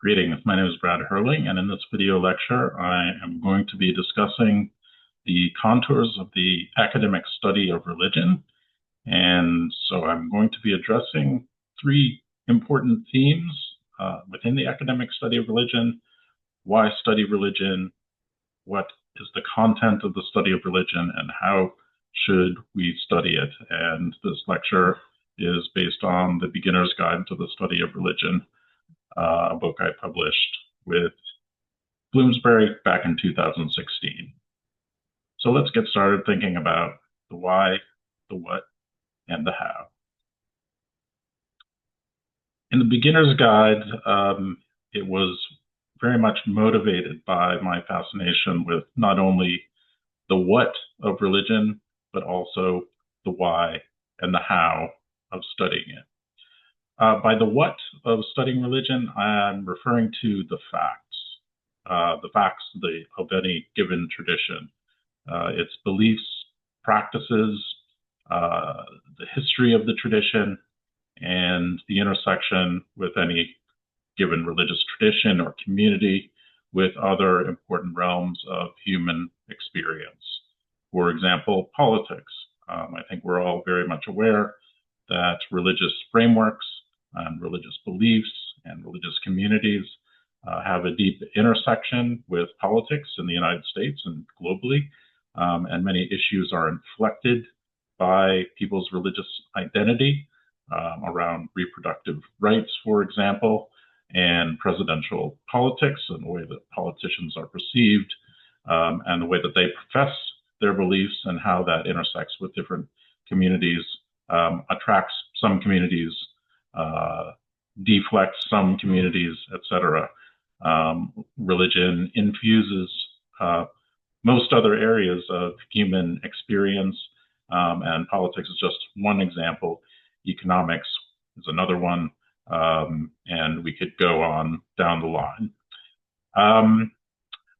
Greetings, my name is Brad Herling, and in this video lecture, I am going to be discussing the contours of the academic study of religion. And so I'm going to be addressing three important themes within the academic study of religion: why study religion, what is the content of the study of religion, and how should we study it. And this lecture is based on the Beginner's Guide to the Study of Religion, a book I published with Bloomsbury back in 2016. So let's get started thinking about the why, the what, and the how. In the Beginner's Guide, it was very much motivated by my fascination with not only the what of religion, but also the why and the how of studying it. By the what of studying religion, I'm referring to the facts of any given tradition, its beliefs, practices, the history of the tradition, and the intersection with any given religious tradition or community with other important realms of human experience. For example, politics. I think we're all very much aware that religious frameworks and religious beliefs and religious communities have a deep intersection with politics in the United States and globally, and many issues are inflected by people's religious identity around reproductive rights, for example, and presidential politics and the way that politicians are perceived, and the way that they profess their beliefs and how that intersects with different communities, attracts some communities, deflects some communities, etc. Religion infuses most other areas of human experience, and politics is just one example. Economics is another one, and we could go on down the line.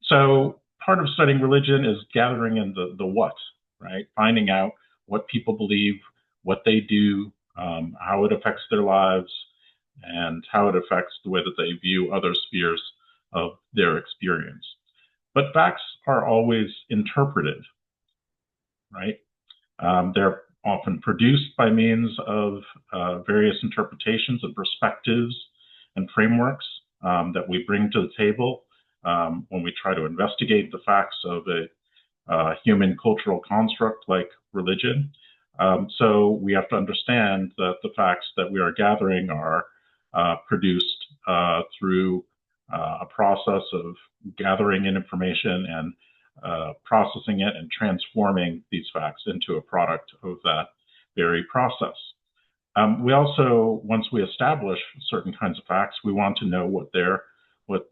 So part of studying religion is gathering in the what, right? Finding out what people believe, what they do, how it affects their lives, and how it affects the way that they view other spheres of their experience. But facts are always interpreted, right? They're often produced by means of various interpretations and perspectives and frameworks that we bring to the table when we try to investigate the facts of a human cultural construct like religion. So we have to understand that the facts that we are gathering are produced through a process of gathering in information and processing it and transforming these facts into a product of that very process. We also, once we establish certain kinds of facts, we want to know what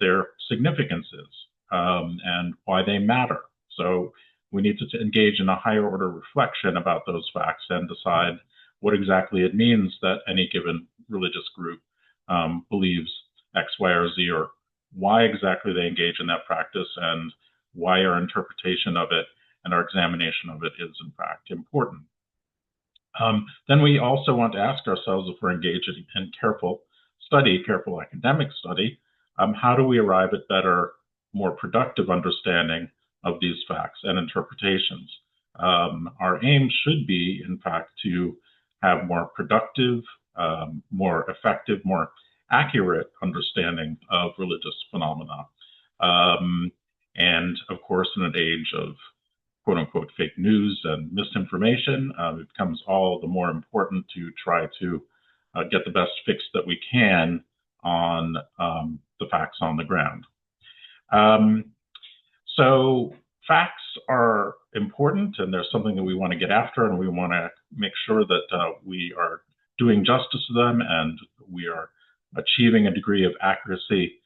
their significance is and why they matter. So we need to engage in a higher order reflection about those facts and decide what exactly it means that any given religious group believes X, Y, or Z, or why exactly they engage in that practice and why our interpretation of it and our examination of it is in fact important. Then we also want to ask ourselves, if we're engaged in careful academic study, how do we arrive at better, more productive understanding of these facts and interpretations? Our aim should be, in fact, to have more productive, more effective, more accurate understanding of religious phenomena. And of course, in an age of quote unquote fake news and misinformation, it becomes all the more important to try to get the best fix that we can on the facts on the ground. So facts are important, and there's something that we want to get after, and we want to make sure that we are doing justice to them and we are achieving a degree of accuracy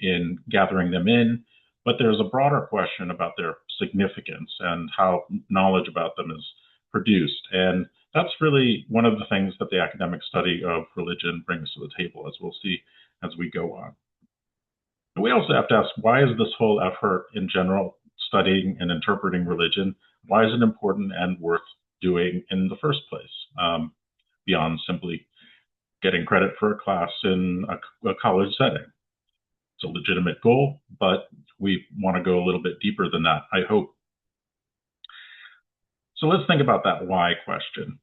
in gathering them in. But there's a broader question about their significance and how knowledge about them is produced. And that's really one of the things that the academic study of religion brings to the table, as we'll see as we go on. And we also have to ask, why is this whole effort in general, studying and interpreting religion, why is it important and worth doing in the first place, beyond simply getting credit for a class in a college setting? It's a legitimate goal, but we want to go a little bit deeper than that, I hope. So let's think about that why question.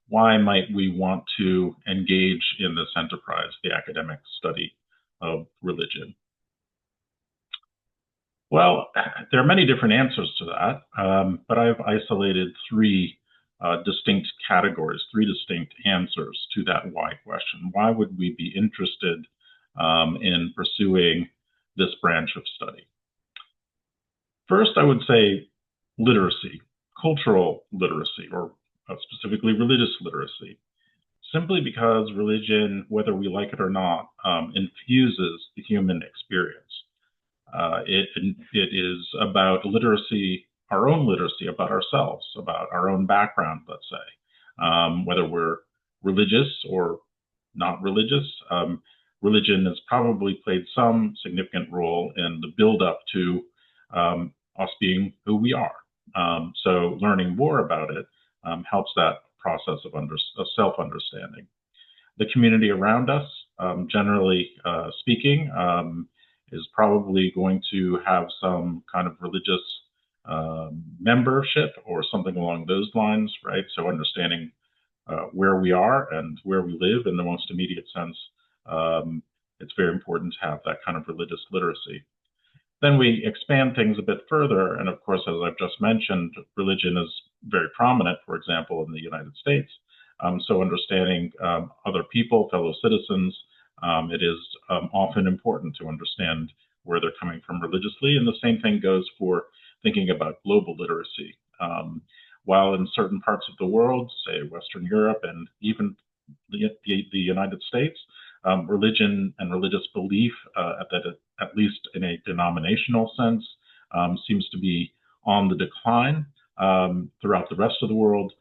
Why might we want to engage in this enterprise, the academic study of religion? Well, there are many different answers to that, but I've isolated three distinct categories, three distinct answers to that why question. Why would we be interested in pursuing this branch of study? First, I would say literacy, cultural literacy, or specifically religious literacy, simply because religion, whether we like it or not, infuses the human experience. It is about literacy, our own literacy about ourselves, about our own background, let's say, whether we're religious or not religious. Religion has probably played some significant role in the build-up to us being who we are. So learning more about it helps that process of self-understanding. The community around us, generally speaking, is probably going to have some kind of religious membership or something along those lines, right? So understanding where we are and where we live in the most immediate sense, it's very important to have that kind of religious literacy. Then we expand things a bit further, and of course, as I've just mentioned, religion is very prominent, for example, in the United States. So understanding other people, fellow citizens, it is often important to understand where they're coming from religiously, and the same thing goes for thinking about global literacy. While in certain parts of the world, say Western Europe and even the United States, religion and religious belief, at least in a denominational sense, seems to be on the decline. Throughout the rest of the world,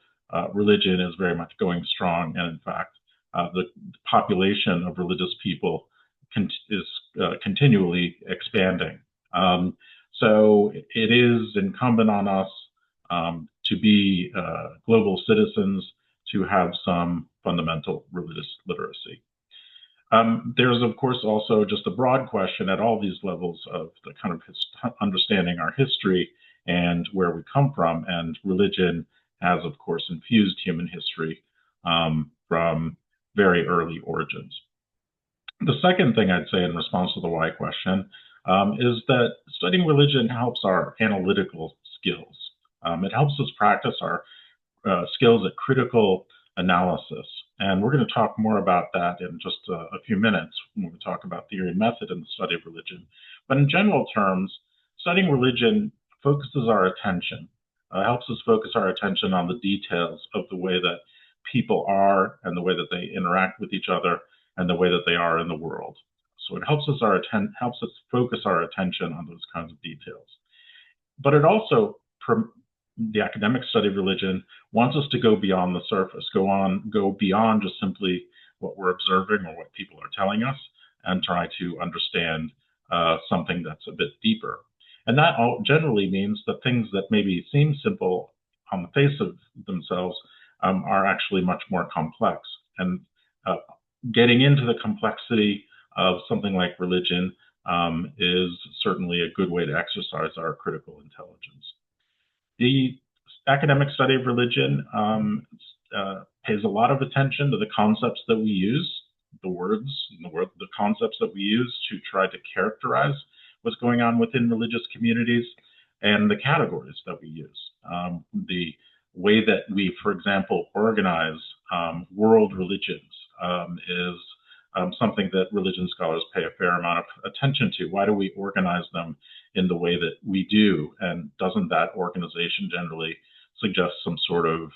religion is very much going strong, and in fact, the population of religious people is continually expanding. So it is incumbent on us to be global citizens, to have some fundamental religious literacy. There's, of course, also just a broad question at all these levels of the kind of understanding our history and where we come from. And religion has, of course, infused human history from very early origins. The second thing I'd say in response to the why question is that studying religion helps our analytical skills. It helps us practice our skills at critical analysis. And we're going to talk more about that in just a few minutes when we talk about theory and method in the study of religion. But in general terms, studying religion focuses our attention, helps us focus our attention on the details of the way that people are and the way that they interact with each other and the way that they are in the world. So it helps us focus our attention on those kinds of details. But it also, the academic study of religion wants us to go beyond the surface, go beyond just simply what we're observing or what people are telling us, and try to understand something that's a bit deeper. And that generally means that things that maybe seem simple on the face of themselves are actually much more complex. And getting into the complexity of something like religion is certainly a good way to exercise our critical intelligence. The academic study of religion pays a lot of attention to the concepts that we use, the words, the concepts that we use to try to characterize what's going on within religious communities, and the categories that we use. The way that we, for example, organize world religions is something that religion scholars pay a fair amount of attention to. Why do we organize them in the way that we do? And doesn't that organization generally suggest some sort of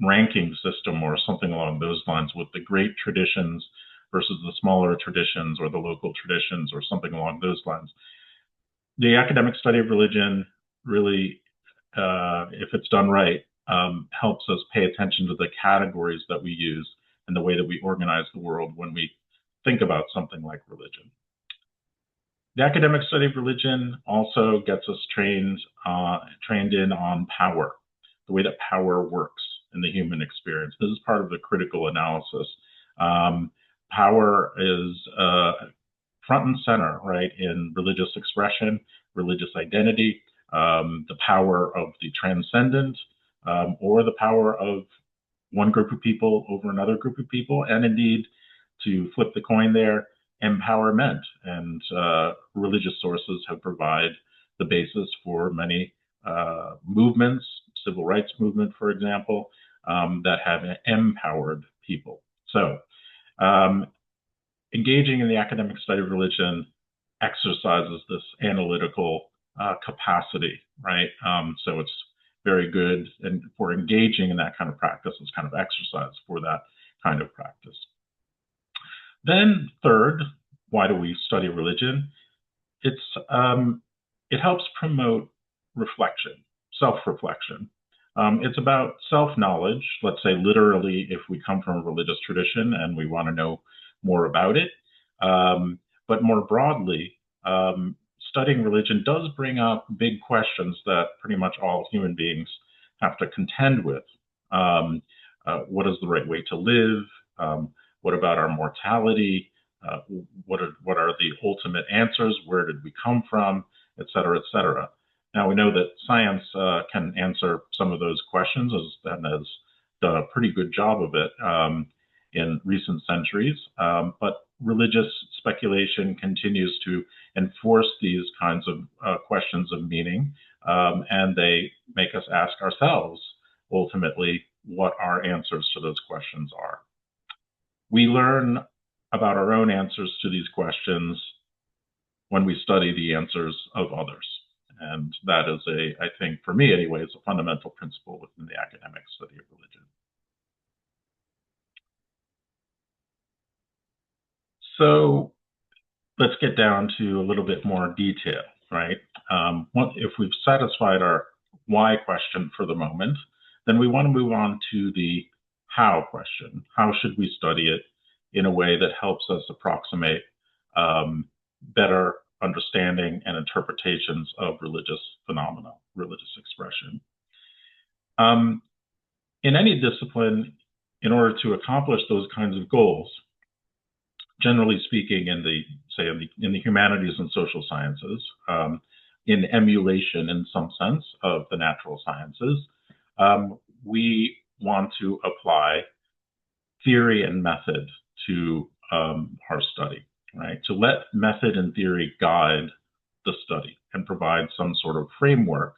ranking system or something along those lines, with the great traditions versus the smaller traditions or the local traditions or something along those lines? The academic study of religion really, if it's done right, helps us pay attention to the categories that we use and the way that we organize the world when we think about something like religion. The academic study of religion also gets us trained in on power, the way that power works in the human experience. This is part of the critical analysis. Power is front and center, right, in religious expression, religious identity, the power of the transcendent, or the power of one group of people over another group of people, and indeed, to flip the coin there, empowerment. And religious sources have provided the basis for many movements, civil rights movement, for example, that have empowered people. So um, engaging in the academic study of religion exercises this analytical capacity, right? So it's very good and for engaging in that kind of practice. It's kind of exercise for that kind of practice. Then third, why do we study religion? It helps promote reflection, self-reflection. It's about self-knowledge. Let's say literally, if we come from a religious tradition and we want to know more about it. But more broadly, studying religion does bring up big questions that pretty much all human beings have to contend with. What is the right way to live? What about our mortality? What are the ultimate answers? Where did we come from? Et cetera, et cetera. Now we know that science can answer some of those questions and has done a pretty good job of it in recent centuries. But religious speculation continues to enforce these kinds of questions of meaning, and they make us ask ourselves, ultimately, what our answers to those questions are. We learn about our own answers to these questions when we study the answers of others. And that is I think, for me anyway, is a fundamental principle within the academic study of religion. So let's get down to a little bit more detail, right? If we've satisfied our why question for the moment, then we want to move on to the how question. How should we study it in a way that helps us approximate better understanding and interpretations of religious phenomena, religious expression? In any discipline, in order to accomplish those kinds of goals, generally speaking, in the humanities and social sciences, in emulation in some sense of the natural sciences, we want to apply theory and method to our study, right? To let method and theory guide the study and provide some sort of framework,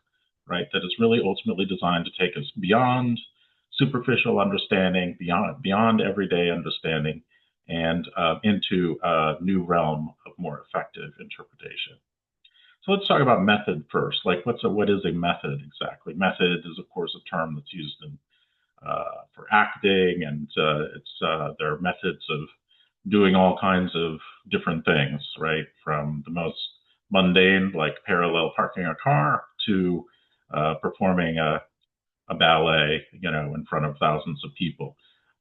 right, that is really ultimately designed to take us beyond superficial understanding, beyond everyday understanding, and into a new realm of more effective interpretation. So let's talk about method first. Like, what is a method exactly? Method is, of course, a term that's used for acting, and there are methods of doing all kinds of different things, right? From the most mundane, like parallel parking a car, to performing a ballet, in front of thousands of people,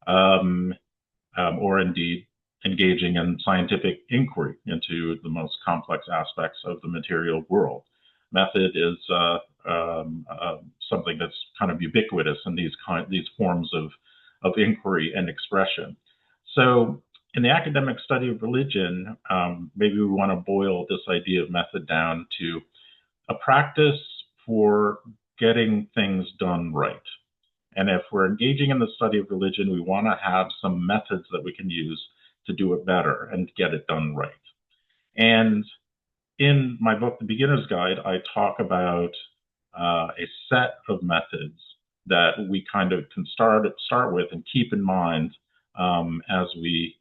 or indeed engaging in scientific inquiry into the most complex aspects of the material world. Method is something that's kind of ubiquitous in these forms of inquiry and expression. So in the academic study of religion, maybe we want to boil this idea of method down to a practice for getting things done right. And if we're engaging in the study of religion, we want to have some methods that we can use to do it better and get it done right. And in my book, The Beginner's Guide, I talk about a set of methods that we kind of can start with and keep in mind as we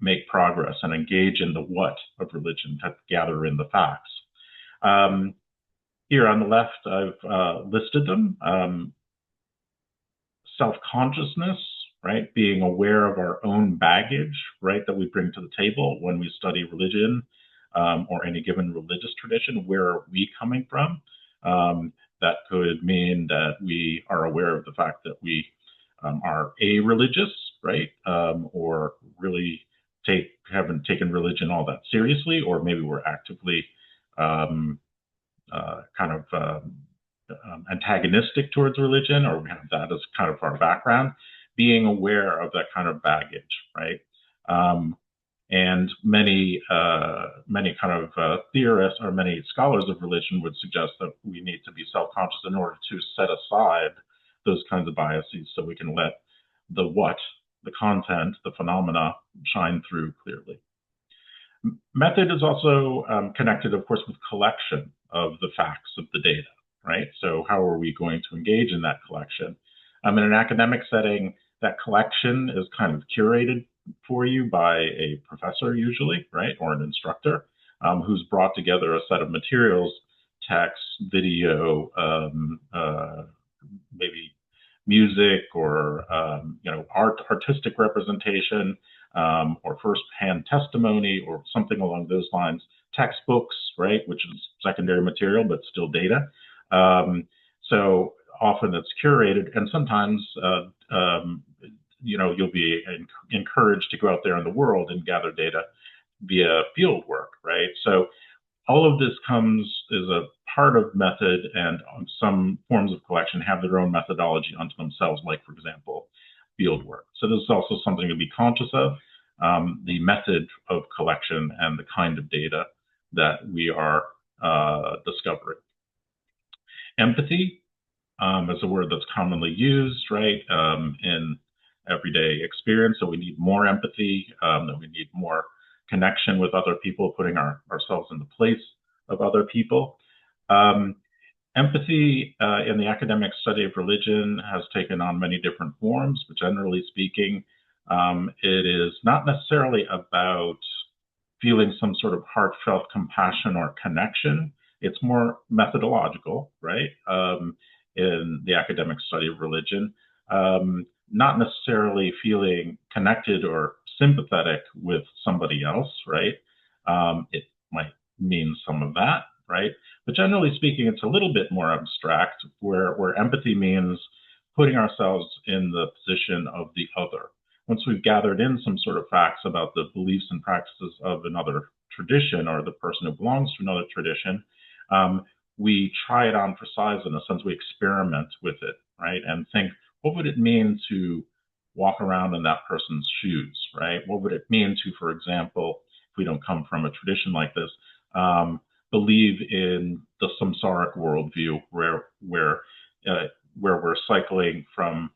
make progress and engage in the what of religion, to gather in the facts. Here on the left, I've listed them. Self-consciousness, right? Being aware of our own baggage, right, that we bring to the table when we study religion or any given religious tradition. Where are we coming from? That could mean that we are aware of the fact that we are a-religious, right? Or really haven't taken religion all that seriously, or maybe we're actively antagonistic towards religion, or we have that as kind of our background. Being aware of that kind of baggage, right? And many kind of theorists or many scholars of religion would suggest that we need to be self-conscious in order to set aside those kinds of biases so we can let the what, the content, the phenomena shine through clearly. Method is also connected, of course, with collection of the facts of the data, right? So how are we going to engage in that collection? In an academic setting, that collection is kind of curated for you by a professor usually, right, or an instructor who's brought together a set of materials, text, video, maybe music or artistic representation or first-hand testimony or something along those lines. Textbooks, right, which is secondary material but still data. So often it's curated, and sometimes you'll be encouraged to go out there in the world and gather data via field work, right? So all of this is a part of method, and some forms of collection have their own methodology unto themselves, like, for example, field work. So this is also something to be conscious of, the method of collection and the kind of data that we are discovering. Empathy is a word that's commonly used, right, in everyday experience. So we need more empathy, that we need more connection with other people, putting ourselves in the place of other people. Empathy in the academic study of religion has taken on many different forms, but generally speaking, it is not necessarily about feeling some sort of heartfelt compassion or connection. It's more methodological, right, in the academic study of religion. Not necessarily feeling connected or sympathetic with somebody else, right? It might mean some of that, right? But generally speaking, it's a little bit more abstract, where empathy means putting ourselves in the position of the other. Once we've gathered in some sort of facts about the beliefs and practices of another tradition or the person who belongs to another tradition, we try it on for size. In a sense, we experiment with it, right? And think, what would it mean to walk around in that person's shoes, right? What would it mean to, for example, if we don't come from a tradition like this, believe in the samsaric worldview, where we're cycling from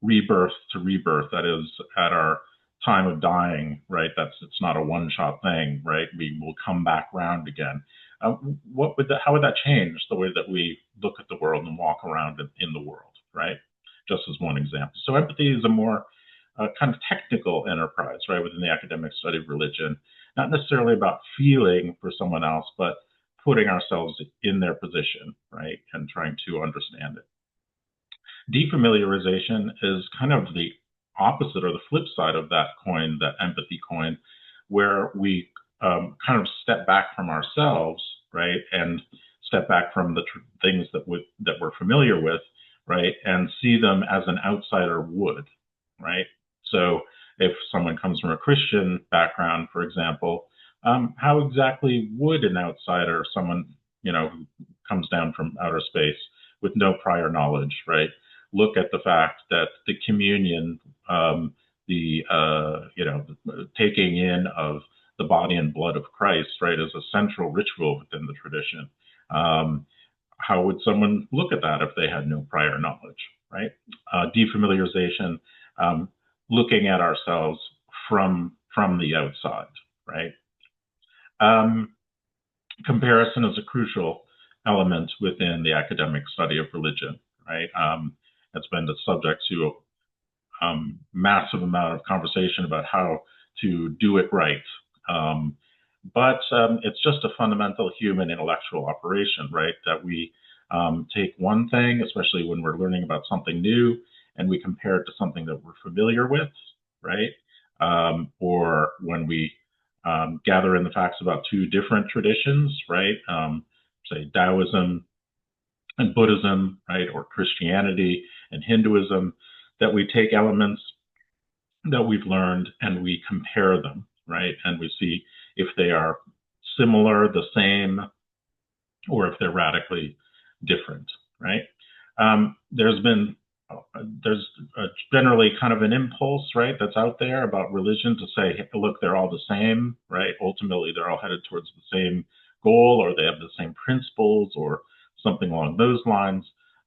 rebirth to rebirth. That is, at our time of dying, right? It's not a one-shot thing, right? We will come back round again. How would that change the way that we look at the world and walk around in the world, right? Just as one example. So empathy is a more kind of technical enterprise, right, within the academic study of religion. Not necessarily about feeling for someone else, but putting ourselves in their position, right, and trying to understand it. Defamiliarization is kind of the opposite or the flip side of that coin, that empathy coin, where we kind of step back from ourselves, right, and step back from the things that we're familiar with, right, and see them as an outsider would, right? So if someone comes from a Christian background, for example, how exactly would an outsider, someone who comes down from outer space with no prior knowledge, right, look at the fact that the communion, the taking in of the body and blood of Christ, right, is a central ritual within the tradition? How would someone look at that if they had no prior knowledge, right? Defamiliarization, looking at ourselves from the outside, right? Comparison is a crucial element within the academic study of religion, right? It's been the subject to a massive amount of conversation about how to do it right. But it's just a fundamental human intellectual operation, right? That we take one thing, especially when we're learning about something new, and we compare it to something that we're familiar with, right? Or when we gather in the facts about two different traditions, right? Say Taoism and Buddhism, right? Or Christianity and Hinduism, that we take elements that we've learned and we compare them, right? And we see if they are similar, the same, or if they're radically different, right? There's been there's generally kind of an impulse, right, that's out there about religion to say, hey, look, they're all the same, right? Ultimately, they're all headed towards the same goal, or they have the same principles, or something along those lines.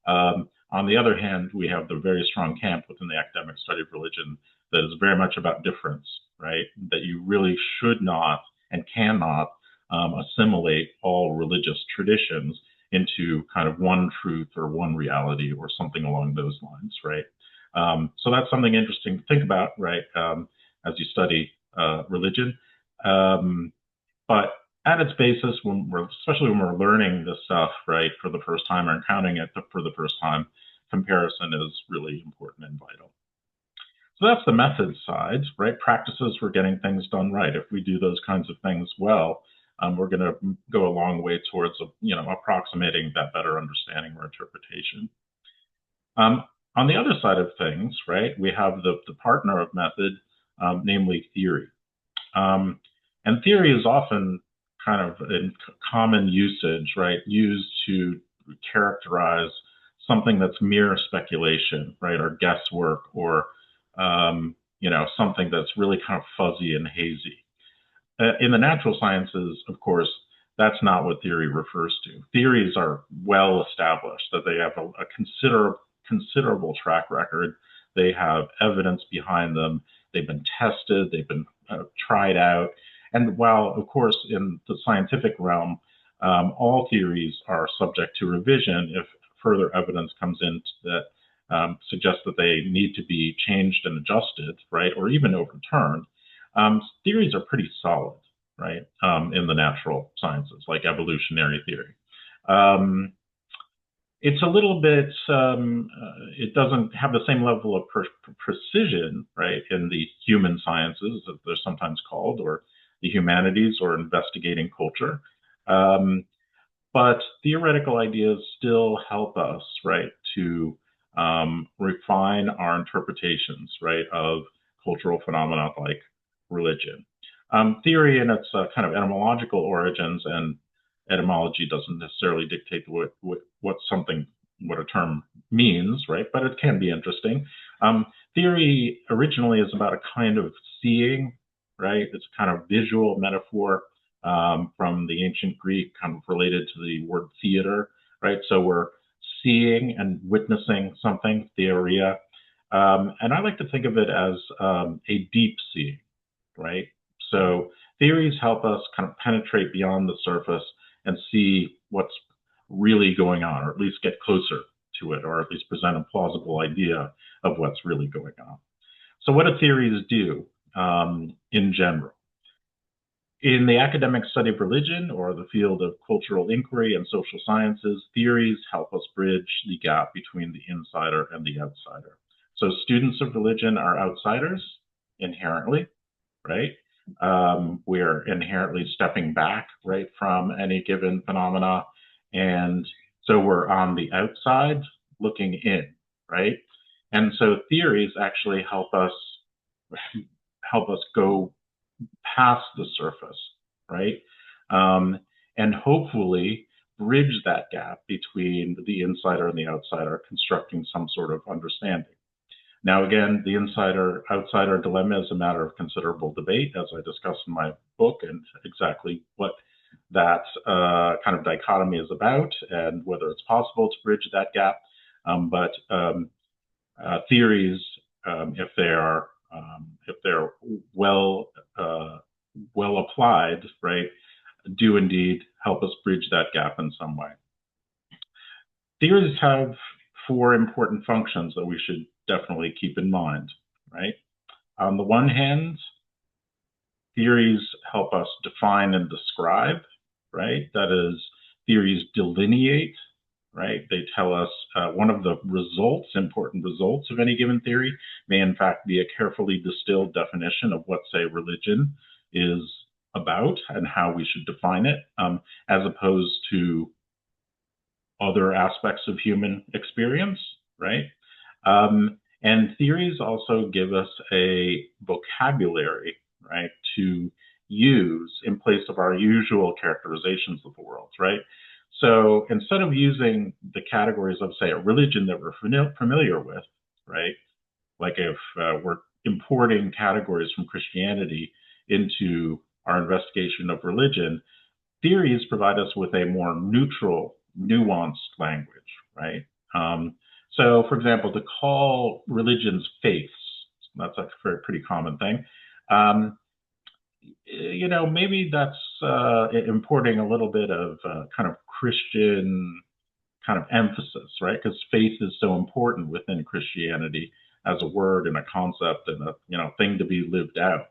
On the other hand, we have the very strong camp within the academic study of religion that is very much about difference, right? That you really should not and cannot assimilate all religious traditions into kind of one truth or one reality or something along those lines, right? So that's something interesting to think about, right, as you study religion. But at its basis, especially when we're learning this stuff, right, for the first time or encountering it for the first time, comparison is really important and vital. So that's the method side, right? Practices for getting things done right. If we do those kinds of things well, we're going to go a long way towards, approximating that better understanding or interpretation. On the other side of things, right, we have the partner of method, namely theory. And theory is often kind of in common usage, right, used to characterize something that's mere speculation, right, or guesswork, or something that's really kind of fuzzy and hazy. In the natural sciences, of course, that's not what theory refers to. Theories are well established, that they have a considerable track record. They have evidence behind them. They've been tested. They've been tried out. And while, of course, in the scientific realm, all theories are subject to revision if further evidence comes in that suggests that they need to be changed and adjusted, right, or even overturned. Theories are pretty solid, right, in the natural sciences, like evolutionary theory. It's a little bit, it doesn't have the same level of precision, right, in the human sciences, as they're sometimes called, or the humanities, or investigating culture. But theoretical ideas still help us, right, to refine our interpretations, right, of cultural phenomena like religion. Theory in its kind of etymological origins, and etymology doesn't necessarily dictate what a term means, right? But it can be interesting. Theory originally is about a kind of seeing, right? It's a kind of visual metaphor from the ancient Greek, kind of related to the word theater, right? So we're seeing and witnessing something, theoria. And I like to think of it as a deep seeing, right? So theories help us kind of penetrate beyond the surface and see what's really going on, or at least get closer to it, or at least present a plausible idea of what's really going on. So what do theories do in general? In the academic study of religion, or the field of cultural inquiry and social sciences, theories help us bridge the gap between the insider and the outsider. So students of religion are outsiders inherently, right? We're inherently stepping back, right, from any given phenomena. And so we're on the outside looking in, right? And so theories actually help us go past the surface, right? And hopefully bridge that gap between the insider and the outsider, constructing some sort of understanding. Now, again, the insider-outsider dilemma is a matter of considerable debate, as I discussed in my book, and exactly what that kind of dichotomy is about, and whether it's possible to bridge that gap. But theories, if they're well applied, right, do indeed help us bridge that gap in some way. Theories have 4 important functions that we should definitely keep in mind, right? On the one hand, theories help us define and describe, right? That is, theories delineate, right? They tell us one of the important results of any given theory may in fact be a carefully distilled definition of what, say, religion is about and how we should define it, as opposed to other aspects of human experience, right? And theories also give us a vocabulary, right, to use in place of our usual characterizations of the world, right? So instead of using the categories of, say, a religion that we're familiar with, right? Like if we're importing categories from Christianity into our investigation of religion, theories provide us with a more neutral, nuanced language, right? So, for example, to call religions faiths, that's a pretty common thing. Um, maybe that's importing a little bit of kind of Christian kind of emphasis, right? Because faith is so important within Christianity as a word and a concept and a thing to be lived out.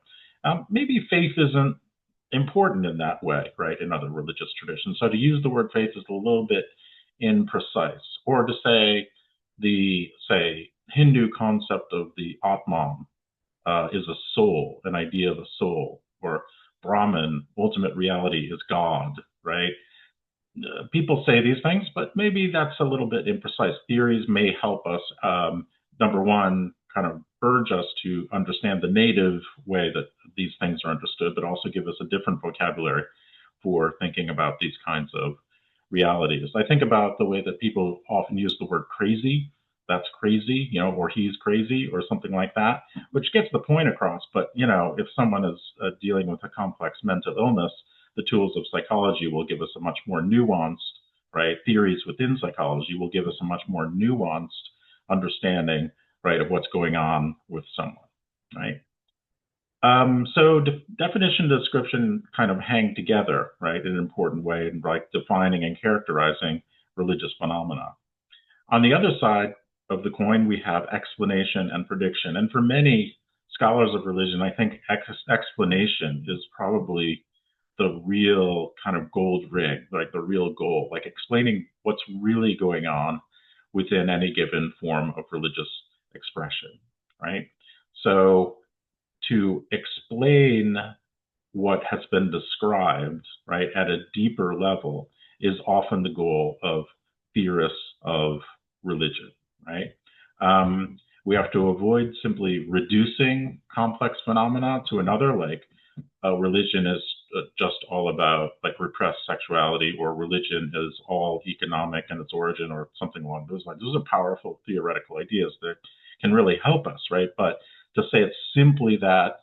Maybe faith isn't important in that way, right? In other religious traditions, so to use the word faith is a little bit imprecise, or to say the Hindu concept of the Atman is a soul, an idea of a soul, or Brahman, ultimate reality is God, right? People say these things, but maybe that's a little bit imprecise. Theories may help us, number one, kind of urge us to understand the native way that these things are understood, but also give us a different vocabulary for thinking about these kinds of realities. I think about the way that people often use the word crazy. That's crazy, or he's crazy, or something like that, which gets the point across. But, if someone is dealing with a complex mental illness, the tools of psychology will give us a much more nuanced, right? Theories within psychology will give us a much more nuanced understanding, right, of what's going on with someone, right? So definition and description kind of hang together, right, in an important way, in like defining and characterizing religious phenomena. On the other side of the coin, we have explanation and prediction. And for many scholars of religion, I think explanation is probably the real kind of gold ring, like the real goal, like explaining what's really going on within any given form of religious expression, right? So to explain what has been described, right, at a deeper level is often the goal of theorists of religion, right? We have to avoid simply reducing complex phenomena to another, like religion is just all about like repressed sexuality, or religion is all economic in its origin, or something along those lines. Those are powerful theoretical ideas that can really help us, right? But to say it's simply that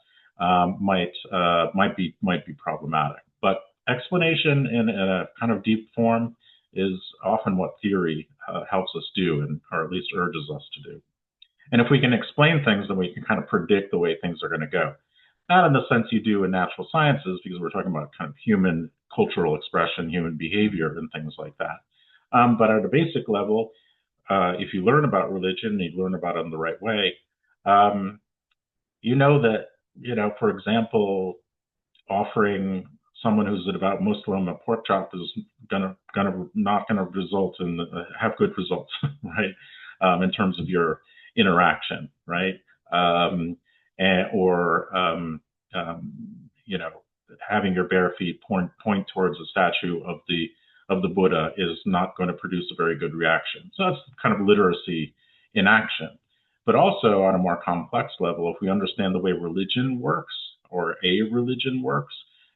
might be problematic. But explanation in a kind of deep form is often what theory helps us do, and or at least urges us to do. And if we can explain things, then we can kind of predict the way things are going to go. Not in the sense you do in natural sciences, because we're talking about kind of human cultural expression, human behavior, and things like that. But at a basic level, if you learn about religion, you learn about it in the right way, you know that, for example, offering someone who's a devout Muslim a pork chop is not gonna result in have good results, right? In terms of your interaction, right? Or having your bare feet point towards a statue of the Buddha is not going to produce a very good reaction. So that's kind of literacy in action. But also on a more complex level, if we understand the way religion works, or a religion works,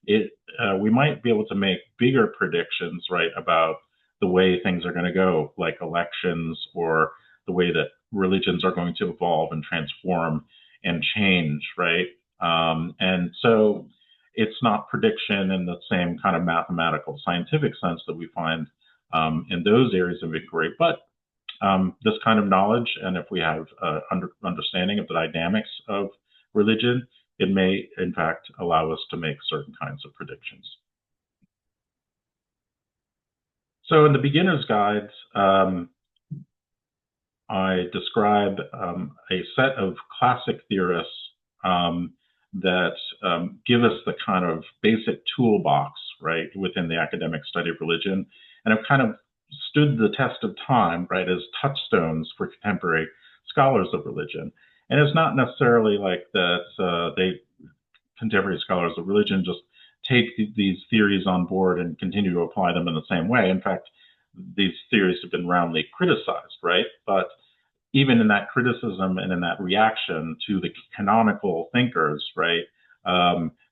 we might be able to make bigger predictions, right, about the way things are going to go, like elections, or the way that religions are going to evolve and transform and change, right? And so it's not prediction in the same kind of mathematical, scientific sense that we find in those areas of inquiry, but this kind of knowledge, and if we have understanding of the dynamics of religion, it may, in fact, allow us to make certain kinds of predictions. So in the beginner's guides, I describe a set of classic theorists that give us the kind of basic toolbox, right, within the academic study of religion, and have kind of stood the test of time, right, as touchstones for contemporary scholars of religion. And it's not necessarily like that contemporary scholars of religion just take these theories on board and continue to apply them in the same way. In fact, these theories have been roundly criticized, right? But even in that criticism and in that reaction to the canonical thinkers, right,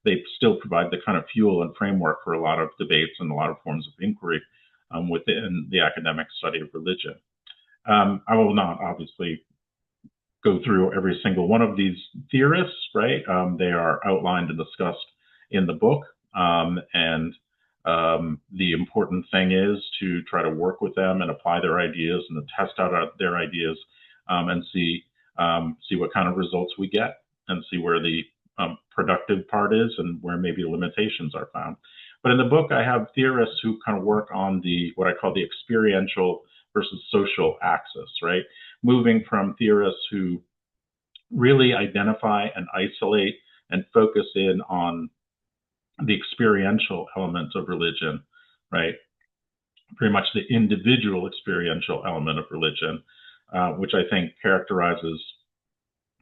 they still provide the kind of fuel and framework for a lot of debates and a lot of forms of inquiry within the academic study of religion. I will not obviously go through every single one of these theorists, right? They are outlined and discussed in the book. And the important thing is to try to work with them and apply their ideas and to test out their ideas and see what kind of results we get and see where the productive part is and where maybe limitations are found. But in the book, I have theorists who kind of work on what I call the experiential versus social axis, right? Moving from theorists who really identify and isolate and focus in on the experiential elements of religion, right? Pretty much the individual experiential element of religion, which I think characterizes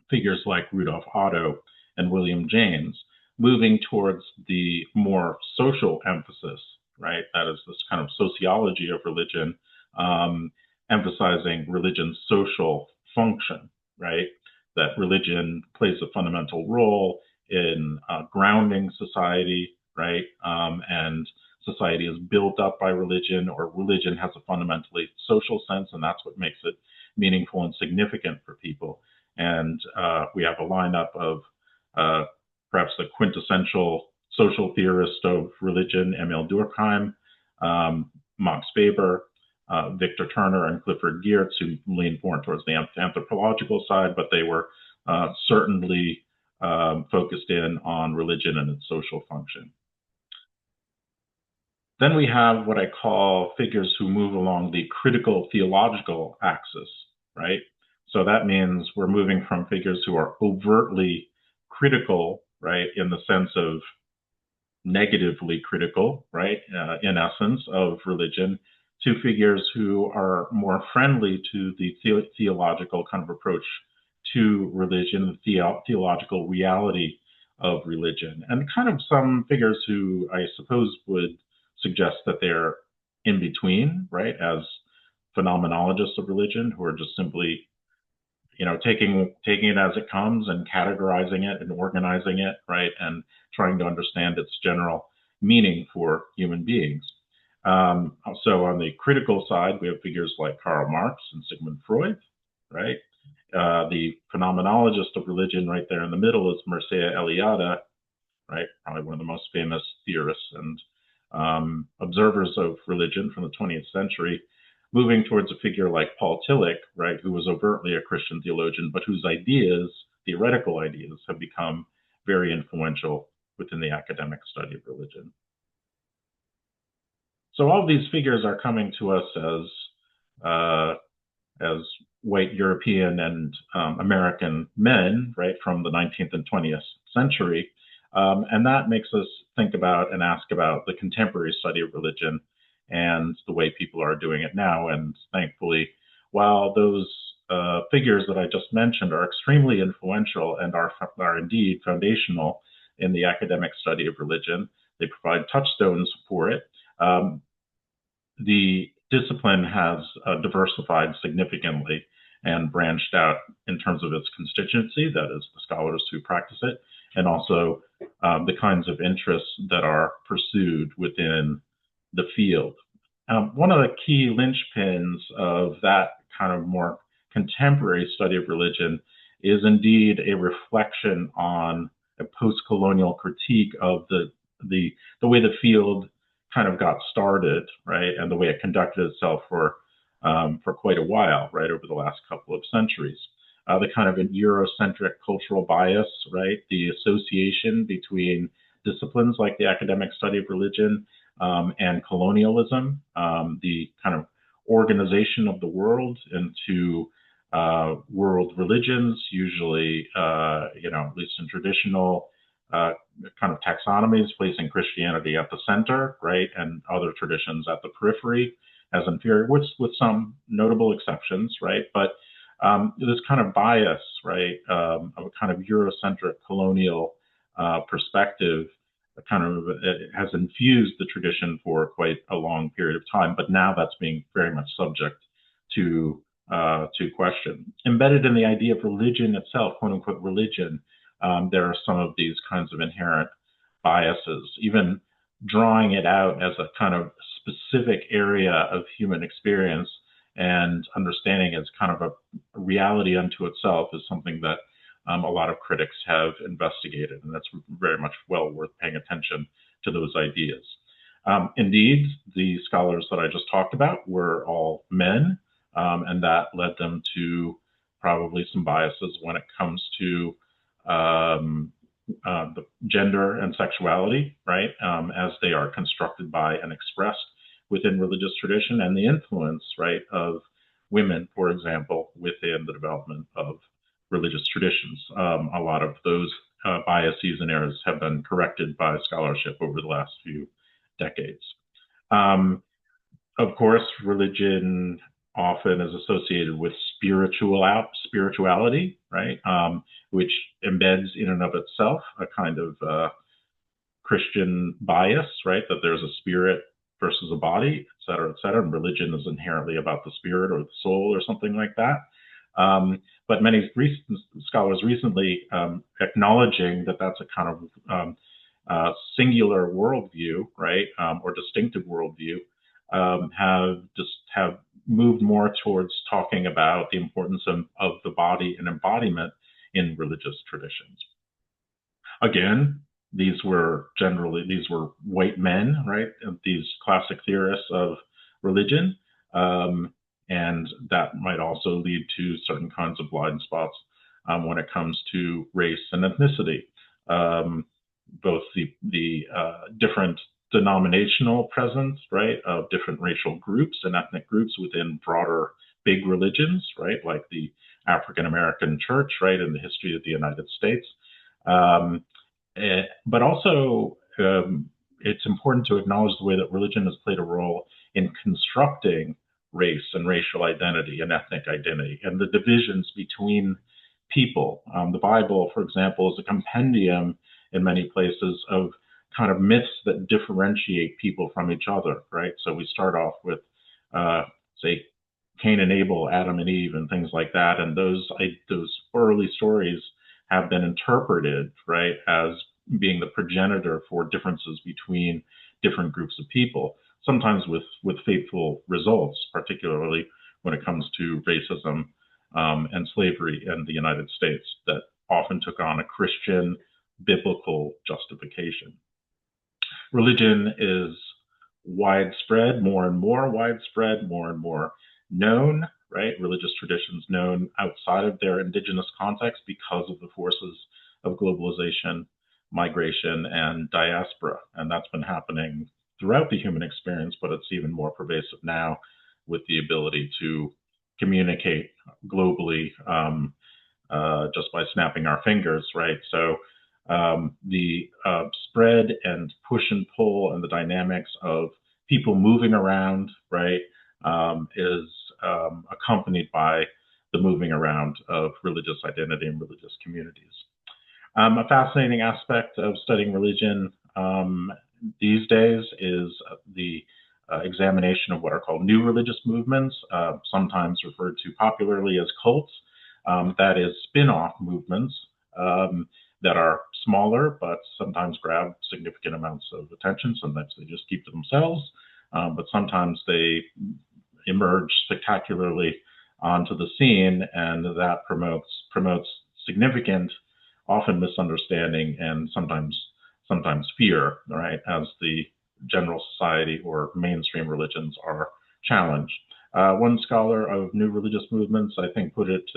figures like Rudolf Otto and William James, moving towards the more social emphasis, right? That is this kind of sociology of religion, emphasizing religion's social function, right? That religion plays a fundamental role in grounding society, right? And society is built up by religion, or religion has a fundamentally social sense, and that's what makes it meaningful and significant for people. And we have a lineup of perhaps the quintessential social theorist of religion, Emil Durkheim, Max Weber, Victor Turner, and Clifford Geertz, who leaned more towards the anthropological side, but they were certainly focused in on religion and its social function. Then we have what I call figures who move along the critical theological axis, right? So that means we're moving from figures who are overtly critical, right, in the sense of negatively critical, right, in essence, of religion, to figures who are more friendly to the theological kind of approach to religion, the theological reality of religion, and kind of some figures who I suppose would suggest that they're in between, right, as phenomenologists of religion who are just simply, taking it as it comes and categorizing it and organizing it, right, and trying to understand its general meaning for human beings. So on the critical side, we have figures like Karl Marx and Sigmund Freud, right? The phenomenologist of religion right there in the middle is Mircea Eliade, right? Probably one of the most famous theorists and observers of religion from the 20th century, moving towards a figure like Paul Tillich, right, who was overtly a Christian theologian, but whose ideas, theoretical ideas, have become very influential within the academic study of religion. So all of these figures are coming to us as white European and American men, right, from the 19th and 20th century. And that makes us think about and ask about the contemporary study of religion and the way people are doing it now. And thankfully, while those figures that I just mentioned are extremely influential and are indeed foundational in the academic study of religion, they provide touchstones for it. The discipline has diversified significantly and branched out in terms of its constituency, that is, the scholars who practice it, and also the kinds of interests that are pursued within the field. One of the key linchpins of that kind of more contemporary study of religion is indeed a reflection on a post-colonial critique of the way the field kind of got started, right, and the way it conducted itself for quite a while, right, over the last couple of centuries. The kind of an Eurocentric cultural bias, right, the association between disciplines like the academic study of religion and colonialism, the kind of organization of the world into world religions, usually, at least in traditional kind of taxonomies, placing Christianity at the center, right, and other traditions at the periphery as inferior, with some notable exceptions, right? But this kind of bias, right, of a kind of Eurocentric colonial perspective, kind of has infused the tradition for quite a long period of time. But now that's being very much subject to question. Embedded in the idea of religion itself, quote unquote religion, there are some of these kinds of inherent biases. Even drawing it out as a kind of specific area of human experience and understanding as kind of a reality unto itself is something that a lot of critics have investigated, and that's very much well worth paying attention to those ideas. Indeed, the scholars that I just talked about were all men, and that led them to probably some biases when it comes to um, the gender and sexuality, right, as they are constructed by and expressed within religious tradition, and the influence, right, of women, for example, within the development of religious traditions. A lot of those biases and errors have been corrected by scholarship over the last few decades. Um, of course, religion often is associated with spirituality, right? Which embeds in and of itself a kind of Christian bias, right? That there's a spirit versus a body, et cetera, et cetera. And religion is inherently about the spirit or the soul or something like that. But many scholars recently acknowledging that that's a kind of singular worldview, right, or distinctive worldview, have moved more towards talking about the importance of the body and embodiment in religious traditions. Again, these were white men, right? These classic theorists of religion, and that might also lead to certain kinds of blind spots when it comes to race and ethnicity. Both the different denominational presence, right, of different racial groups and ethnic groups within broader big religions, right, like the African American Church, right, in the history of the United States. But also, it's important to acknowledge the way that religion has played a role in constructing race and racial identity and ethnic identity and the divisions between people. The Bible, for example, is a compendium in many places of kind of myths that differentiate people from each other, right? So we start off with, say, Cain and Abel, Adam and Eve, and things like that. And those early stories have been interpreted, right, as being the progenitor for differences between different groups of people, sometimes with fateful results, particularly when it comes to racism and slavery in the United States, that often took on a Christian biblical justification. Religion is widespread, more and more widespread, more and more known, right? Religious traditions known outside of their indigenous context because of the forces of globalization, migration, and diaspora. And that's been happening throughout the human experience, but it's even more pervasive now with the ability to communicate globally just by snapping our fingers, right? So the spread and push and pull and the dynamics of people moving around, right, is accompanied by the moving around of religious identity and religious communities. A fascinating aspect of studying religion these days is the examination of what are called new religious movements, sometimes referred to popularly as cults. That is spin-off movements that are smaller, but sometimes grab significant amounts of attention. Sometimes they just keep to themselves, but sometimes they emerge spectacularly onto the scene, and that promotes significant, often misunderstanding, and sometimes fear, right, as the general society or mainstream religions are challenged. One scholar of new religious movements, I think, put it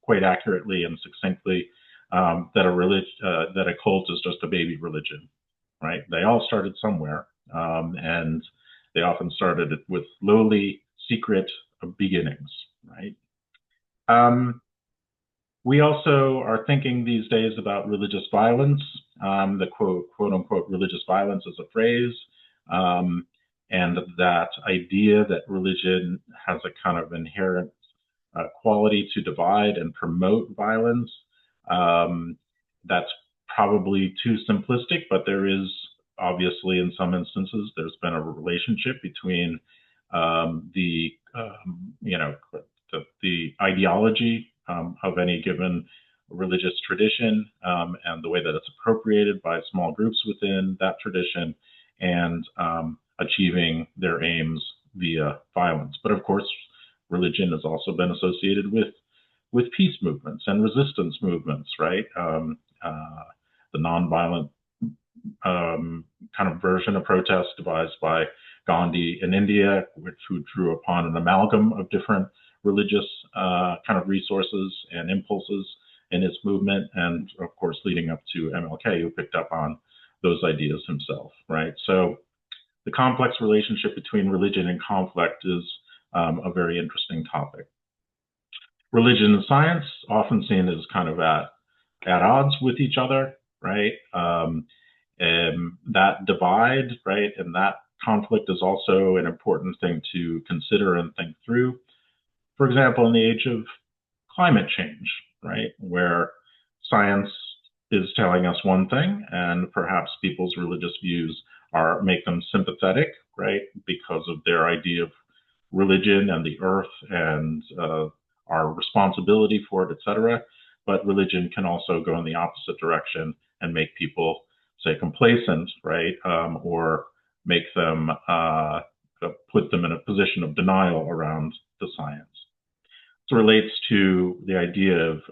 quite accurately and succinctly, that a cult is just a baby religion, right? They all started somewhere, and they often started with lowly, secret beginnings, right? We also are thinking these days about religious violence. The quote unquote religious violence is a phrase, and that idea that religion has a kind of inherent quality to divide and promote violence. That's probably too simplistic, but there is obviously, in some instances, there's been a relationship between the ideology of any given religious tradition and the way that it's appropriated by small groups within that tradition, and achieving their aims via violence. But of course, religion has also been associated with peace movements and resistance movements, right? The nonviolent kind of version of protest devised by Gandhi in India, who drew upon an amalgam of different religious kind of resources and impulses in his movement, and of course leading up to MLK, who picked up on those ideas himself, right? So the complex relationship between religion and conflict is a very interesting topic. Religion and science, often seen as kind of at odds with each other, right? And that divide, right, and that conflict is also an important thing to consider and think through. For example, in the age of climate change, right, where science is telling us one thing, and perhaps people's religious views make them sympathetic, right, because of their idea of religion and the earth and our responsibility for it, etc. But religion can also go in the opposite direction and make people, say, complacent, right, or make them put them in a position of denial around the science. So it relates to the idea of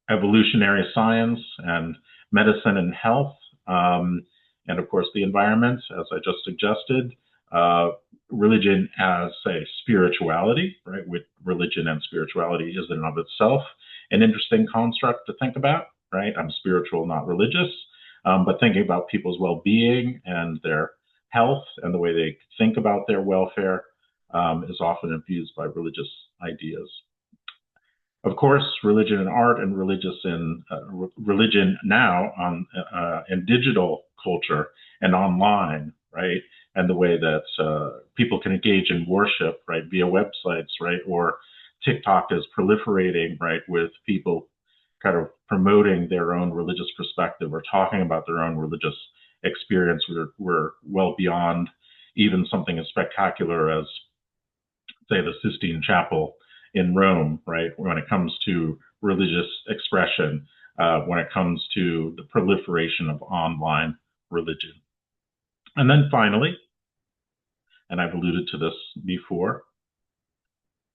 evolutionary science and medicine and health, and of course the environment, as I just suggested. Religion as, say, spirituality, right? With religion and spirituality is in and of itself an interesting construct to think about, right? I'm spiritual, not religious, but thinking about people's well-being and their health and the way they think about their welfare is often infused by religious ideas. Of course, religion and art and religion now in digital culture and online, right? And the way that people can engage in worship, right, via websites, right, or TikTok is proliferating, right, with people kind of promoting their own religious perspective or talking about their own religious experience. We're well beyond even something as spectacular as, say, the Sistine Chapel in Rome, right, when it comes to religious expression, when it comes to the proliferation of online religion. And then finally, and I've alluded to this before,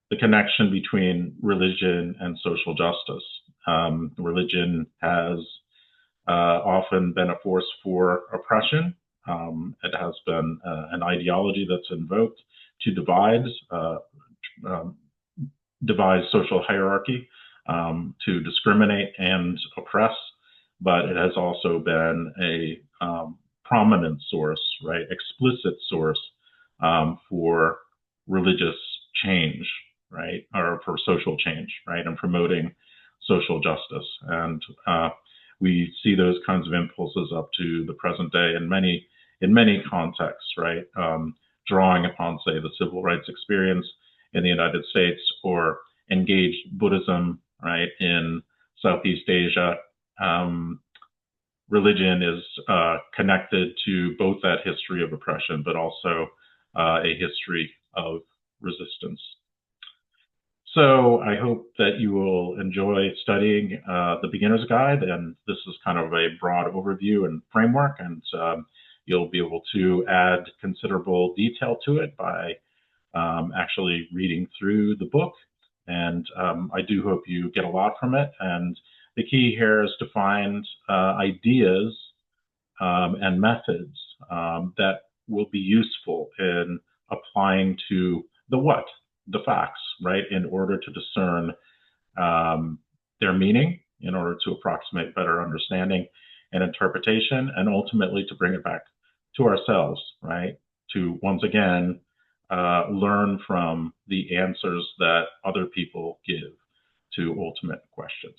the connection between religion and social justice. Religion has often been a force for oppression. It has been an ideology that's invoked to devise social hierarchy, to discriminate and oppress, but it has also been a prominent source, right, explicit source for religious change, right, or for social change, right, and promoting social justice. And we see those kinds of impulses up to the present day in many contexts, right, drawing upon, say, the civil rights experience in the United States or engaged Buddhism, right, in Southeast Asia. Religion is connected to both that history of oppression, but also a history of resistance. So I hope that you will enjoy studying the Beginner's Guide, and this is kind of a broad overview and framework, and you'll be able to add considerable detail to it by actually reading through the book. And I do hope you get a lot from it. And the key here is to find ideas and methods that will be useful in applying to the what, the facts, right, in order to discern their meaning, in order to approximate better understanding and interpretation, and ultimately to bring it back to ourselves, right, to once again learn from the answers that other people give to ultimate questions.